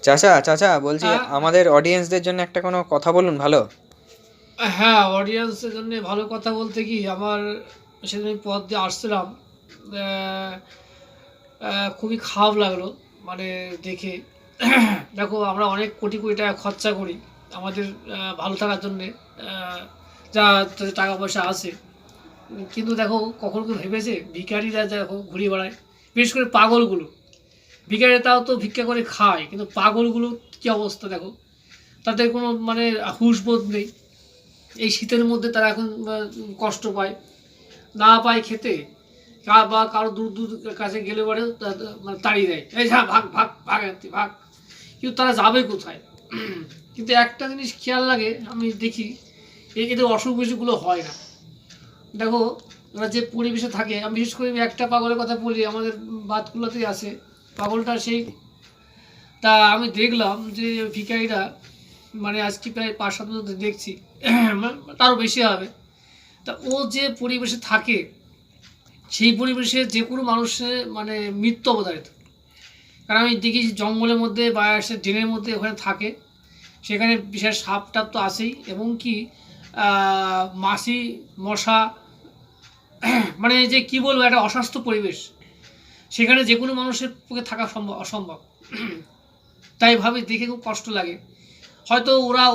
চাচা চাচা বলছি, হ্যাঁ, আমাদের অডিয়েন্সদের জন্য একটা কোনো কথা বলুন ভালো। হ্যাঁ, অডিয়েন্সের জন্য ভালো কথা বলতে কি আমার সেদিন আমি পথ দিয়ে আসছিলাম। আহ, খুবই খারাপ লাগলো মানে দেখে। দেখো আমরা অনেক কোটি কোটি টাকা খরচা করি আমাদের ভালো থাকার জন্যে, আহ, যা যাতে টাকা পয়সা আসে। কিন্তু দেখো কখনো কেউ ভেবেছে ভিখারিরা দেখো ঘুরে বেড়ায়, বিশেষ করে পাগলগুলো। ভিখারিরা তাও তো ভিক্ষা করে খায়, কিন্তু পাগলগুলো কী অবস্থা দেখো। তাদের কোনো মানে হুঁশবোধ নেই। এই শীতের মধ্যে তারা এখন কষ্ট পায়, না পায় খেতে, বা কারো দূর দূর কাছে গেলে পরে মানে তাড়িয়ে দেয়, এই যা ভাগ ভাগ ভাগ আনতে ভাগ। কিন্তু তারা যাবে কোথায়? কিন্তু একটা জিনিস খেয়াল লাগে, আমি দেখি এদের অসুখ বিসুখগুলো হয় না। দেখো ওরা যে পরিবেশে থাকে, আমি বিশেষ করে আমি একটা পাগলের কথা বলি, আমাদের বাতকুলাতেই আছে পাগলটা সেই। তা আমি দেখলাম যে ভিখারিরা মানে আজকে প্রায় 5-7 বছর ধরে দেখছি, তারও বেশি হবে। তা ও যে পরিবেশে থাকে, সেই পরিবেশে যে কোনো মানুষের মানে মৃত্যু অবধারিত। কারণ আমি দেখি জঙ্গলের মধ্যে বা সে ড্রেনের মধ্যে ওখানে থাকে, সেখানে বিশেষ সাপ টাপ তো আসেই, এবং কি মাছি, মশা, মানে যে কি বলবো, একটা অস্বাস্থ্য পরিবেশ। সেখানে যে কোনো মানুষের পক্ষে থাকা সম্ভব অসম্ভব। তাই ভাবে দেখে খুব কষ্ট লাগে। হয়তো ওরা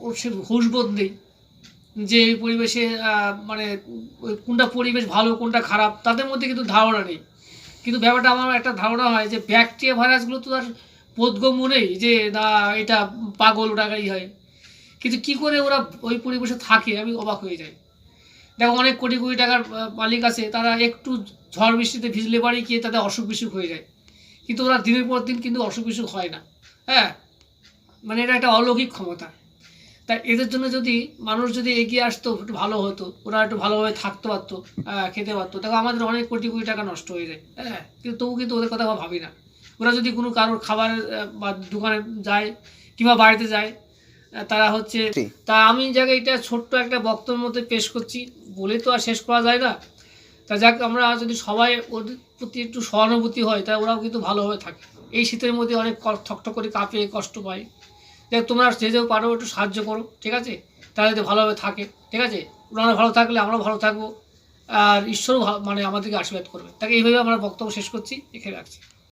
ওর সে হুঁশবোধ নেই যে এই পরিবেশে মানে কোনটা পরিবেশ ভালো কোনটা খারাপ, তাদের মধ্যে কিন্তু ধারণা নেই। কিন্তু ব্যাপারটা আমার একটা ধারণা হয় যে ব্যাকটেরিয়া ভাইরাসগুলো তো তার বোধগম্য নেই যে না এটা পাগল ওটা হয়। কিন্তু কি করে ওরা ওই পরিবেশে থাকে আমি অবাক হয়ে যাই। দেখো অনেক কোটি কোটি টাকার মালিক আছে, তারা একটু ঝড় বৃষ্টিতে ভিজলে বাড়ি গিয়ে তাদের অসুখ বিসুখ হয়ে যায়, কিন্তু ওরা দিনের পর দিন কিন্তু অসুখ বিসুখ হয় না। হ্যাঁ, মানে এটা একটা অলৌকিক ক্ষমতা। তাই এদের জন্য যদি মানুষ যদি এগিয়ে আসতো একটু ভালো হতো, ওরা একটু ভালোভাবে থাকতে পারতো, খেতে পারতো। দেখো আমাদের অনেক কোটি কোটি টাকা নষ্ট হয়ে যায়, হ্যাঁ, কিন্তু তবু কিন্তু ওদের কথা আমরা ভাবি না। ওরা যদি কোনো কারোর খাবার বা দোকানে যায় কিংবা বাড়িতে যায়, তারা হচ্ছে। তা আমি জায়গায় এটা ছোট্ট একটা বক্তব্যের মধ্যে পেশ করছি, বলে তো আর শেষ করা যায় না। তা যাক, আমরা যদি সবাই ওদের প্রতি একটু সহানুভূতি হয়, তা ওরাও কিন্তু ভালোভাবে থাকে। এই শীতের মধ্যে অনেক ঠকঠক করে কাঁপে, কষ্ট পায়। দেখ তোমরা যে যেও পারো একটু সাহায্য করো, ঠিক আছে? তারা যদি ভালোভাবে থাকে, ঠিক আছে, ওনারা ভালো থাকলে আমরাও ভালো থাকবো। আর ঈশ্বরও মানে আমাদেরকে আশীর্বাদ করবে। তাকে এইভাবে আমরা বক্তব্য শেষ করছি, এখানে রাখছি।